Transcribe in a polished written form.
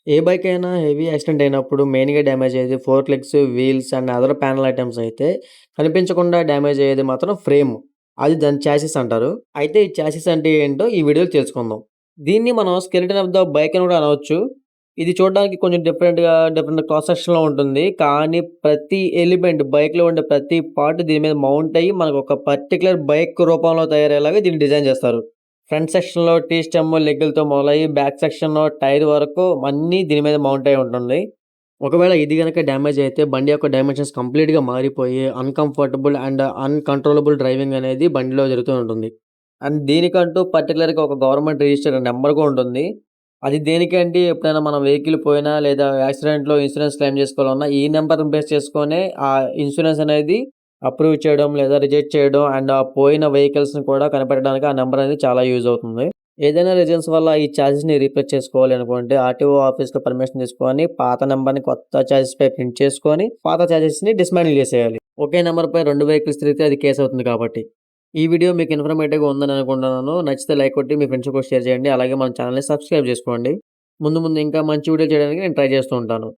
ఏ bike అయినా heavy accident అయినప్పుడు మెయిన్‌గా డ్యామేజ్ అయ్యేది fork legs, wheels and other panel items అయితే కనిపించకుండా డ్యామేజ్ అయ్యేది మాత్రం ఫ్రేమ్. అది దాని చాసిస్ అంటారు. అయితే ఈ చాసిస్ అంటే ఏంటో ఈ వీడియోలో తెలుసుకుందాం. దీన్ని మనం స్కెలిటన్ ఆఫ్ ద బైక్ అని కూడా అనవచ్చు. ఇది చూడడానికి కొంచెం డిఫరెంట్ క్రాస్ సెక్షన్‌లో ఉంటుంది. కానీ ప్రతి ఎలిమెంట్ బైక్‌లో ఉండే ప్రతి పార్ట్ దీని మీద మౌంట్ అయ్యి మనకు ఒక పర్టిక్యులర్ బైక్ రూపంలో తయారయ్యేలాగా దీన్ని డిజైన్ చేస్తారు. ఫ్రంట్ సెక్షన్‌లో టీ స్టెమ్, లెగ్గులతో మొదలయ్యి బ్యాక్ సెక్షన్‌లో టైర్ వరకు అన్నీ దీని మీద మౌంట్ అయ్యి ఉంటుంది. ఒకవేళ ఇది గనక డ్యామేజ్ అయితే బండి యొక్క డైమెన్షన్స్ కంప్లీట్‌గా మారిపోయి అన్‌కంఫర్టబుల్ అండ్ అన్‌కంట్రోలబుల్ డ్రైవింగ్ అనేది బండిలో జరుగుతూ ఉంటుంది. అండ్ దీనికంటూ పర్టిక్యులర్‌గా ఒక గవర్నమెంట్ రిజిస్టర్డ్ నంబర్ కూడా ఉంటుంది. అది దేనికంటే ఎప్పుడైనా మన వెహికల్ పోయినా లేదా యాక్సిడెంట్‌లో ఇన్స్యూరెన్స్ క్లెయిమ్ చేసుకోవాలన్నా ఈ నంబర్‌ని బేస్ చేసుకొనే ఆ ఇన్స్యూరెన్స్ అనేది అప్రూవ్ చేయడం లేదా రిజెక్ట్ చేయడం అండ్ ఆ పోయిన వెహికల్స్‌ని కూడా కనిపెట్టడానికి ఆ నంబర్ అనేది చాలా యూజ్ అవుతుంది. ఏదైనా రీజన్స్ వల్ల ఈ చార్జెస్‌ని రీప్లేస్ చేసుకోవాలి అనుకుంటే ఆర్‌టీఓ ఆఫీస్‌లో పర్మిషన్ తీసుకొని పాత నంబర్‌ని కొత్త చార్జెస్‌పై ప్రింట్ చేసుకొని పాత చార్జెస్‌ని డిస్మాంటిల్ చేసేయాలి. ఒకే నంబర్‌పై 2 వెహికల్స్ తిరిగితే అది కేస్ అవుతుంది కాబట్టి. ఈ వీడియో మీకు ఇన్ఫర్మేటివ్‌గా ఉందని అనుకుంటున్నాను. నచ్చితే లైక్ కొట్టి మీ ఫ్రెండ్స్‌కి కూడా షేర్ చేయండి. అలాగే మన ఛానెల్‌ని సబ్స్క్రైబ్ చేసుకోండి. ముందు ముందు ఇంకా మంచి వీడియోలు చేయడానికి నేను ట్రై చేస్తూ ఉంటాను.